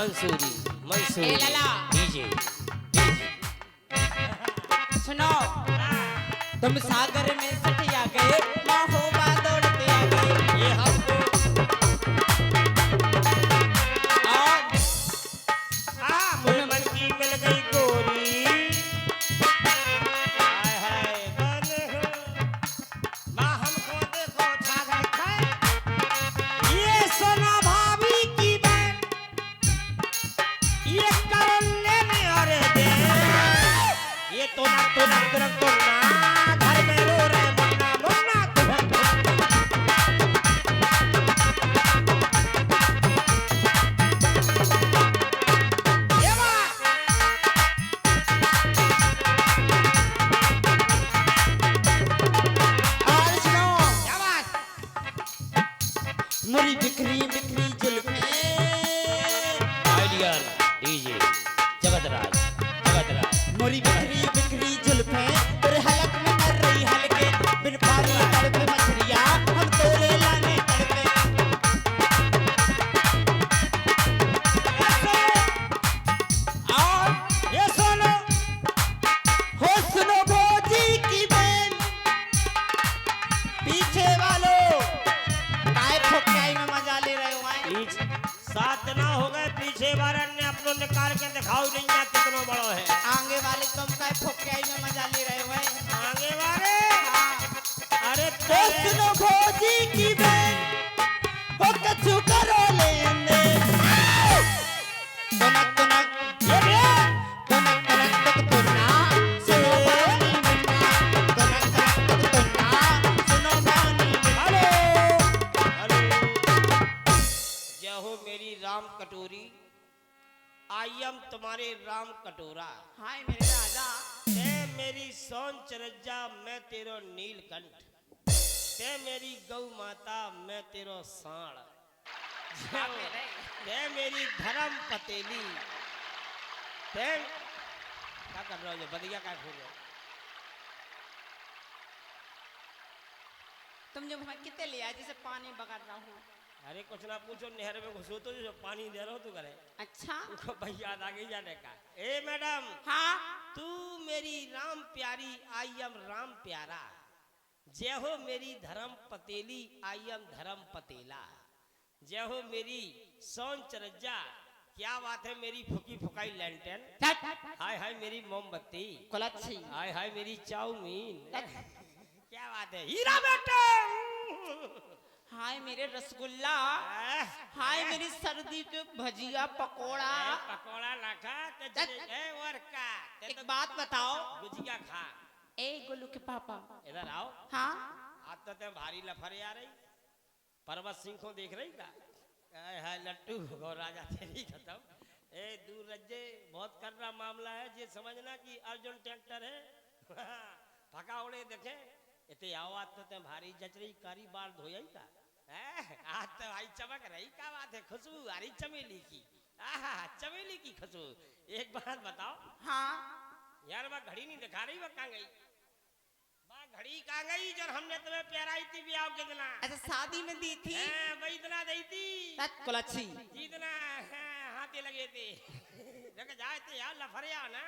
मंसूरी मंसूरी ए लाला DJ सुनो तुम सागर में सटिया गए महोबा दौड़ते आ गए ये हमको मुझे मन की मिल गई गोरी हाय हाय बन माँ हमको देखो छा गए खाए ये सोना भाभी की बहन ये करण लेने अरे दे ये तो ना घर में रो रहे मुन्ना मुन्ना ये बात और सुनो क्या बात मुरी बिखरी बिखरी जुल्फें आइडियल डीजे जगतराज मुरी बिखरी बिखरी जुल्फें तेरे हलक में कर रही हलके बिन पानी तड़पे मछलियां हम तोले लाने तड़पे और ये सोनो हो सुनो भोजी की बहन पीछे वालों काय ठोकाई में मजा ले रहे हो आए सात ना हो गए पीछे वाले ने अपनों निकाल के दिखाओ नहीं है कितना बड़ा है आगे वाले तुम काय ठोकाई में मजा ले रहे हो आए आगे वाले अरे हो सुनो भोजी की बहन हो कछु करो लेने तुनक तुनक ये भी है। तुनक तुनक तुक तुन्ना सुनो बानी मुन्ना तुनक तुनक तुक तुन्ना सुनो बानी हेलो हेलो जय हो मेरी राम कटोरी आई एम तुम्हारे राम कटोरा हाय मेरे राजा ते मेरी सोन चरज्जा मैं तेरो नीलकंठ ते मेरी गौ माता मैं तेरो साण ते मेरी धर्म पतेली ते क्या कर रहे हो बदिया क्या खोल रहे हो तुम जो हमें कितने ले आए जैसे पानी बगा रहा हूँ अरे कुछ ना पूछो नहर में घुसो तो जो पानी दे रहा हो तू करे अच्छा उनको भाई याद आ गई जाने का ए मैडम हाँ तू मेरी राम प्यारी आई एम राम प्यारा जय हो मेरी धर्म पतेली आई एम धर्म पतेला जय हो मेरी सोन चरज्जा क्या बात है मेरी फुकी फुकाई लैंटन हाय हाय मेरी मोमबत्ती कुलच्छी हाय हाय मेरी चाउमीन क्या बात है हीरा बेटे हाय मेरे रसगुल्ला हाय मेरी सर्दी के भजिया पकोड़ा पकोड़ा लाखा और का एक बात बताओ गुजिया खा ए गोलू के पापा इधर आओ हाँ आज तो ते भारी लफरे आ रही पर्वत सिंह को देख रही का हाय लट्टू और राजा तेरी खत्म ए दूर रज्जे बहुत करना मामला है ये समझना कि अर्जुन ट्रैक्टर है फका उड़े देखे इतने आवाज तो ते भारी जच रही कारी बार धोया ही का आज तो भाई चमक रही क्या बात है खुशबू आ रही चमेली की चमेली की खुशबू एक बात बताओ हाँ यार वह घड़ी नहीं दिखा रही वह कहाँ गई वह घड़ी कहाँ गई जो हमने तुम्हें प्याराई थी ब्याह के दिना अच्छा शादी में दी थी वही इतना दी थी कुलच्छी जितना हाथे लगे थे जाए थे यार लफरिया ना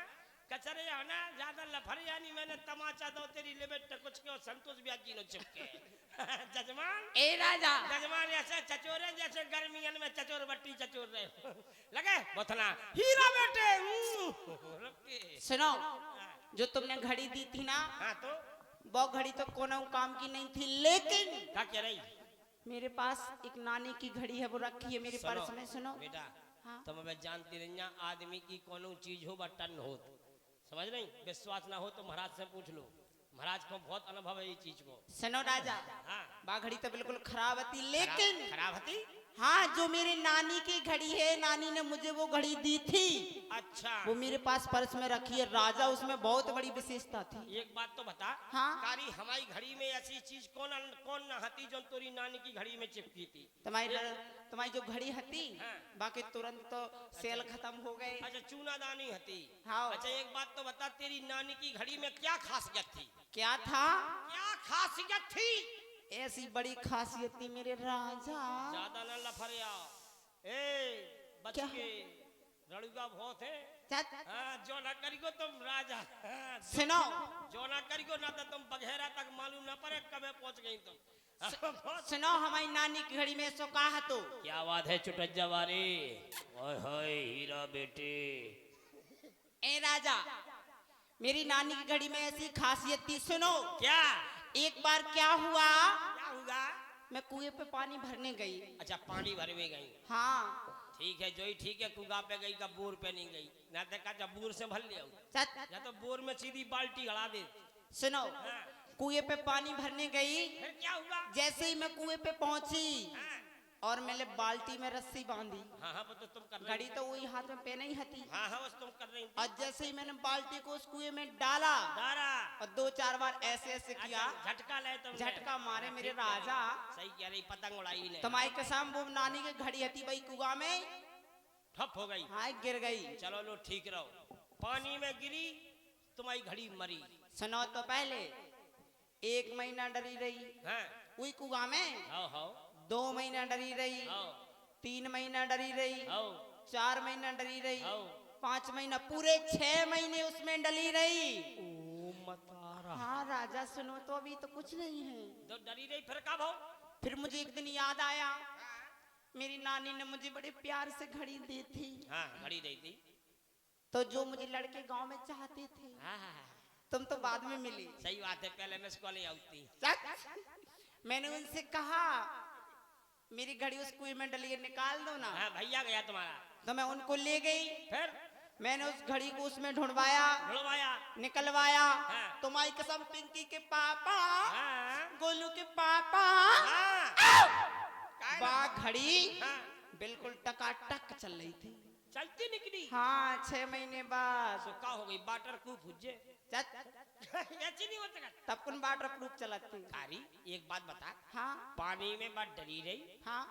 कचरे ना ज्यादा लफरिया नहीं मैंने तमाचा दो तेरी लिमिट कुछ के संतोष ब्याज जी ने चिपके जजमान ए राजा जजमान ऐसे चचोरे जैसे गर्मियन में चचोर बट्टी चचोर रहे लगे बोथना हीरा बेटे सुनो जो तुमने घड़ी दी थी ना हाँ तो वो घड़ी तो कोनो काम की नहीं थी लेकिन क्या कह रही मेरे पास एक नानी की घड़ी है वो रखी है मेरे पर्स में सुनो बेटा हाँ तुम मैं जानती रही आदमी की कोनो चीज हो बटन हो समझ नहीं विश्वास ना हो तो महाराज से पूछ लो महाराज को बहुत अनुभव है ये चीज को सुनो राजा हाँ बा घड़ी तो बिल्कुल खराब थी लेकिन खराब थी हाँ जो मेरे नानी की घड़ी है नानी ने मुझे वो घड़ी दी थी अच्छा वो मेरे पास पर्स में रखी है राजा उसमें बहुत बड़ी विशेषता थी एक बात तो बता हाँ कारी हमारी घड़ी में ऐसी चीज कौन न हती जो तोरी नानी की घड़ी में चिपकी थी तुम्हारी जो घड़ी हती हाँ। बाकी तुरंत तो सेल खत्म हो गए अच्छा चूनादानी हती हाँ अच्छा एक बात तो बता तेरी नानी की घड़ी में क्या खासियत थी क्या था क्या खासियत थी ऐसी बड़ी खासियत थी मेरे राजा ज्यादा न लफरिया ए बच क्या? के रड़ुगा बहुत है। चल हाँ, जो ना करियो तुम राजा। हाँ, सुनो जो ना करियो ना तो तुम बघेरा तक मालूम ना पड़े कब पहुंच गई तुम। बहुत- सुनो हमारी नानी की घड़ी में सो कहा तो क्या बात है चुटज्जा वारी। ओए होए हीरा बेटे। ए राजा मेरी नानी की घड़ी में ऐसी खासियत थी। सुनो क्या एक बार क्या हुआ, क्या होगा? मैं कुएं पे पानी भरने गई। अच्छा, पानी भरवे गई। हाँ ठीक है, जो ही ठीक है, कुगा पे गई का बोर पे नहीं गई ना। देखा जब बोर से भर लिया चल या तो बोर में सीधी बाल्टी गड़ा दे। सुनो हाँ, कुएं पे पानी भरने गई। फिर क्या हुआ? जैसे ही मैं कुएं पे पहुंची हाँ और मैंने बाल्टी में रस्सी बांधी। हाँ हाँ, वो तो तुम कर रही। घड़ी तो वही हाथ में पहने ही हती। हाँ हाँ, बस तुम कर रही। और जैसे ही मैंने बाल्टी को उस कुएं में डाला दारा और 2-4 बार ऐसे ऐसे किया, अच्छा, झटका ले तुम। झटका मारे मेरे राजा। सही कह रही, पतंग उड़ाई ने। तुम्हारी कसम वो नानी की घड़ी हती भाई कुआ में ठप हो गई। हाँ गिर गई। चलो लो, ठीक रहो। पानी में गिरी, तुम्हारी घड़ी मरी। सुनो तो पहले 1 महीना डरी रही हाँ वही कुआ में, हाँ हाँ 2 महीना डरी रही, हाँ 3 महीना डरी रही, हाँ 4 महीना डरी रही, हाँ। 5 महीना, पूरे 6 महीने उसमें डली रही। ओ मतारा। हाँ राजा सुनो तो अभी तो कुछ नहीं है। तो डरी रही, फिर कब हो? फिर मुझे एक दिन याद आया मेरी नानी ने मुझे बड़े प्यार से घड़ी दी थी। हाँ, घड़ी दी थी। तो जो मुझे लड़के गांव में चाहते थे हाँ हाँ हाँ, तुम तो बाद में मिली। सही बात है, पहले मिस कॉल आती। मैंने उनसे कहा मेरी घड़ी उस कुएं में डली है, निकाल दो ना। हाँ, भैया गया तुम्हारा। तो मैं उनको ले गई। फिर मैंने उस घड़ी को उसमें ढूंढवाया, ढुलवाया। निकलवाया। हाँ। तुम्हारी कसम पिंकी के पापा, हाँ गोलू के पापा, हाँ बा घड़ी हाँ, बिल्कुल टकाटक चल रही थी। चलती निकली। हाँ 6 महीने बाद। तो क्या हो गई? वाटर प्रूफ हुज्जे। ऐसी नहीं हो सकता। तब कौन वाटर प्रूफ चलाती। कारी एक बात बता, हाँ पानी में बात डरी रही, हाँ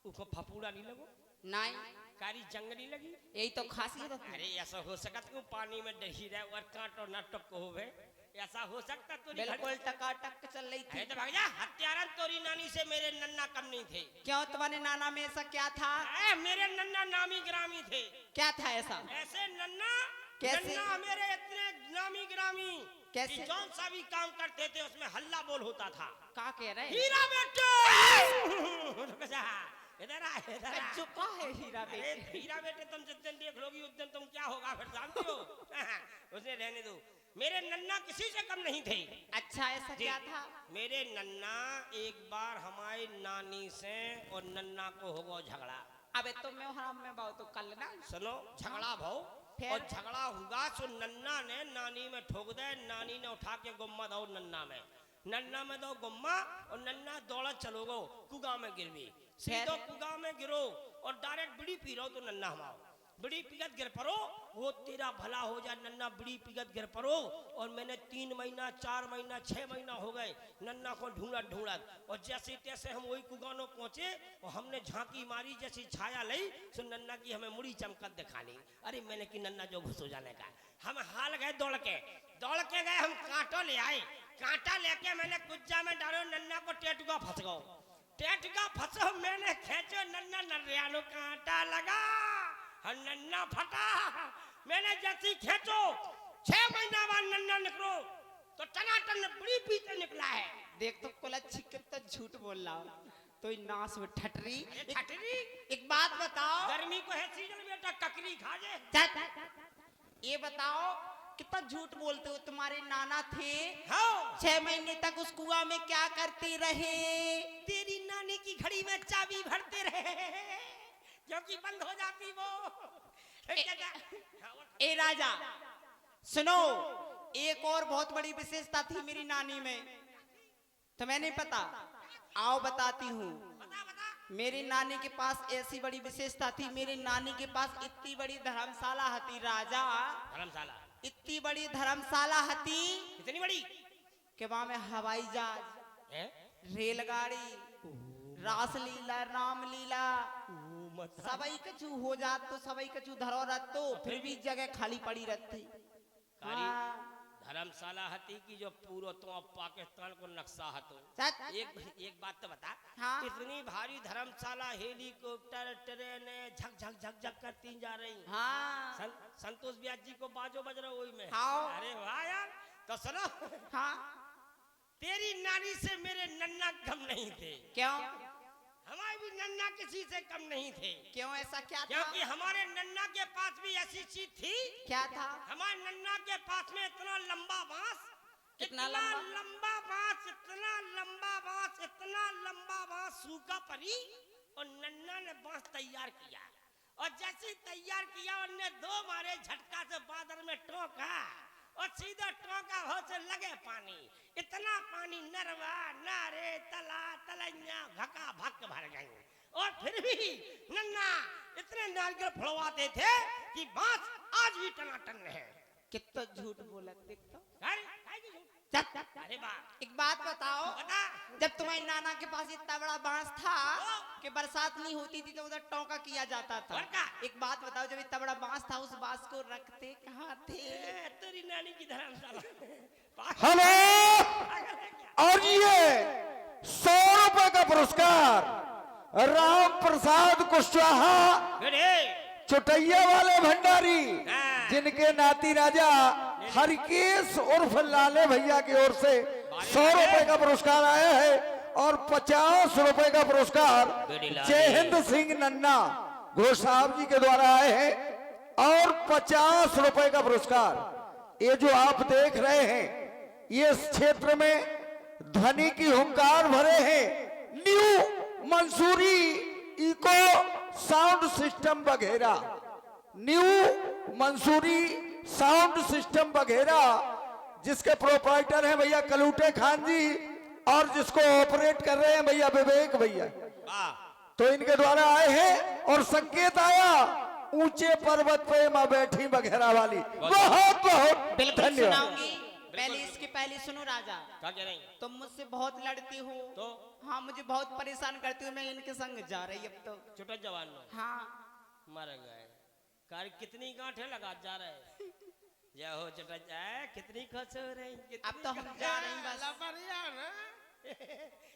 उसको फपूड़ा नहीं लगो? नहीं कारी जंग नहीं लगी? यही तो खासियत है। अरे ऐसा हो सकता क्यों पानी में डरी रहे और कांटो न टपको होवे? ऐसा हो सकता तो नहीं। बिल्कुल टकाटक चल रही अरे थी। तो भैया, हत्यारन तोरी नानी से मेरे नन्ना कम नहीं थे। क्यों तुम्हारे नाना में ऐसा क्या था? मेरे नन्ना नामी ग्रामी थे। क्या था ऐसा? ऐसे नन्ना, कैसे? नन्ना मेरे इतने नामी ग्रामी कैसे? कि जौन सा भी काम करते थे उसमें हल्ला बोल होता था। क्या कह रहे? हीरा बेटे इधर आ, इधर आ। चुका है हीरा अरे बेटे। हीरा बेटे, तुम जिस दिन देख लोगी उस दिन तुम क्या होगा फिर जानती हो। उसे रहने दो। मेरे नन्ना किसी से कम नहीं थे। अच्छा ऐसा जी। क्या था? मेरे नन्ना एक बार हमारी नानी से और नन्ना को हो गया झगड़ा। अबे तो मैं हराम में बात तो कल ना। सुनो, झगड़ा भाव फिर? और झगड़ा हुआ सो नन्ना ने नानी में ठोक दे। नानी ने उठा के गुम्मा दो नन्ना में दो गुम्मा, और नन्ना दौड़ा चलो गो कुगा में गिर भी। सीधो कुगा में गिरो और डायरेक्ट बीड़ी पी रहो तो नन्ना हमाओ बीड़ी पिगत गिर पड़ो। वो तेरा भला हो जाए नन्ना, बीड़ी पिगत गिर पड़ो। और मैंने 3 महीना 4 महीना 6 महीना हो गए नन्ना को ढूंढत। और जैसे तैसे हम वही कुगानो पहुंचे और हमने झांकी मारी, जैसी छाया ली सो नन्ना की हमें मुड़ी चमकत दिखानी। अरे मैंने कि नन्ना जो घुस हो जाने का। हम हाल गए दौड़ के गए, हम कांटो ले आए। कांटा लेके मैंने कुज्जा में डालो, नन्ना को टेटुका फंस गो। टेटुका फंसो, मैंने खींचो, नन्ना नरियानो कांटा लगा और नन्ना फटा। मैंने जैसी खींचो 6 महीना बाद नन्ना निकलो तो टनाटन बड़ी पीछे निकला है। देख तो कुल अच्छी कितना झूठ बोल रहा हो तो नास में ठटरी। अरे ठटरी, एक बात बताओ, गर्मी को है सीजन बेटा, ककरी खा जे। ये बताओ कितना झूठ बोलते हो। तुम्हारे नाना थे हाँ, 6 महीने तक उस कुआ में क्या करते रहे? तेरी नानी की घड़ी में चाबी भरते रहे क्योंकि बंद हो जाती वो। ए राजा सुनो, एक और बहुत बड़ी विशेषता थी मेरी नानी में, तुम्हें नहीं पता? आओ बताती हूँ। बता बता। मेरी नानी के पास ऐसी बड़ी विशेषता थी, मेरी नानी के पास इतनी बड़ी धर्मशाला हती राजा, धर्मशाला इतनी बड़ी धर्मशाला हती कितनी बड़ी कि वहां में हवाई जहाज, है? रेलगाड़ी, रासलीला, रामलीला सबई कछु हो जात तो सबई कछु धरो रत तो फिर भी जगह खाली पड़ी रहती। कारी हाँ। धर्मशाला हती की जो पूरो तो अब पाकिस्तान को नक्शा हतो। सच एक बात तो बता। हाँ। इतनी भारी धर्मशाला हेलीकॉप्टर ट्रेन झक झक झक झक करती जा रही। हाँ संतोष ब्यास जी को बाजो बज रहा वही में। हाँ। अरे वाह यार। तो सुनो, हाँ तेरी नानी से मेरे नन्ना कम नहीं थे। क्यों हमारे भी नन्ना किसी से कम नहीं थे। क्यों ऐसा क्या था? क्योंकि हमारे नन्ना के पास भी ऐसी चीज थी। क्या था? हमारे नन्ना के पास में इतना लंबा बांस, कितना लंबा बांस, इतना लंबा बांस, इतना लंबा बांस सूखा पड़ी और नन्ना ने बांस तैयार किया और जैसे तैयार किया उन्होंने दो मारे झटका से बादल में टोका और सीधा टोका हो से लगे पानी। इतना पानी नरवा नारे तला तलैया भका भक भर गई और फिर भी नन्ना इतने नारियल फुलवाते थे कि बांस आज भी टनाटन है। कितना झूठ बोला देख तो। अरे बा एक बात बताओ, बता। जब तुम्हारे नाना के पास इतना बड़ा बांस था कि बरसात नहीं होती थी तो उधर टोका किया जाता था। और क्या? एक बात बताओ, जब इतना बड़ा बांस था उस बांस को रखते कहाँ थे? तेरी नानी की धर्मशाला। हेलो। और ये 100 रुपए का पुरस्कार राम प्रसाद कुशवाहा चुटैया वाले भंडारी, जिनके नाती राजा हरकेश उर्फ लाले भैया की ओर से 100 रुपए का पुरस्कार आया है और 50 रुपए का पुरस्कार जय हिंद सिंह नन्ना घोष साहब जी के द्वारा आए हैं और 50 रुपए का पुरस्कार। ये जो आप देख रहे हैं ये इस क्षेत्र में ध्वनि की हुंकार भरे हैं new Mansoori echo sound system वगैरह, न्यू मंसूरी साउंड सिस्टम वगैरह, जिसके प्रोप्राइटर हैं भैया कलूटे खान जी और जिसको ऑपरेट कर रहे हैं भैया विवेक भैया। तो इनके द्वारा आए हैं और संकेत आया ऊंचे पर्वत पे मां बैठी वगैरह वाली। बहुत बहुत बिल्कुल धन्यवाद। सुनाऊंगी। पहले इसके पहले सुनो राजा, क्या कह रही? तुम मुझसे बहुत लड़ती हो तो हाँ, मुझे बहुत परेशान करती हो। मैं इनके संग जा रही अब तो। छोटा जवान लो हाँ मर गए। कार कितनी गांठे लगा जा रहे। या हो छोटा जाए कितनी खुश हो रही। अब तो हम जा रहे हैं बस।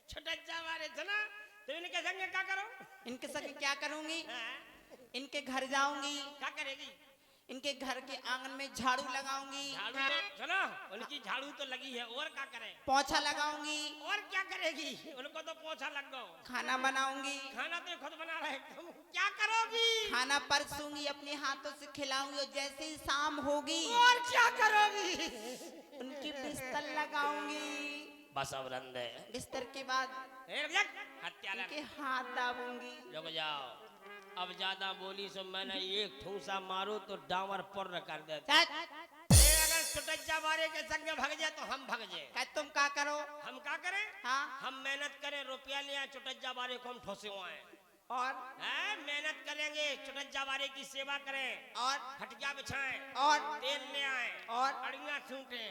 छोटा जवान सुना तो इनके संग क्या करो? इनके संग क्या करूंगी? हाँ? इनके घर जाऊंगी, क्या करेगी? इनके घर के आंगन में झाड़ू लगाऊंगी, झाड़ू तो सुनो उनकी झाड़ू तो लगी है और क्या करे? पोछा लगाऊंगी, और क्या करेगी? उनको तो पोछा लग गो। खाना बनाऊंगी, खाना तो खुद बना रहे तुम क्या करोगी? खाना परसूंगी, अपने हाथों से खिलाऊंगी और जैसे ही शाम होगी और क्या करोगी? उनकी बिस्तर लगाऊंगी। बस अब रंदे बिस्तर के बाद हत्यारा उनके हाथ दाबूंगी। रुक जाओ, अब ज्यादा बोली सो मैंने एक ठूसा मारो तो डांवर पर कर देता। अगर सुटज्जा मारे के संग भग जाए तो हम भग जाए। क्या तुम क्या करो? हम क्या करें? हाँ हम मेहनत करें, रुपया ले आए, चुटज्जा बारे को हम ठोसे हुए हैं और मेहनत करेंगे, चुटज्जा बारे की सेवा करें और खटिया बिछाएं और तेल ले आए और अड़िया सूटे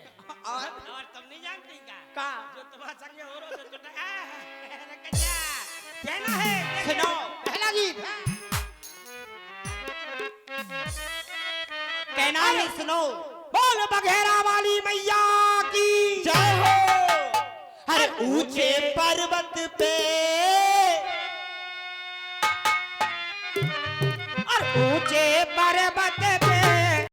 और तुम नहीं जानती का जो तुम्हारे संग हो रहा तो कहना है। सुनो पहला गीत कहना है, सुनो। बोल बघेरा वाली मैया की जय हो। हर ऊंचे पर्वत पे और ऊंचे पर्वत पे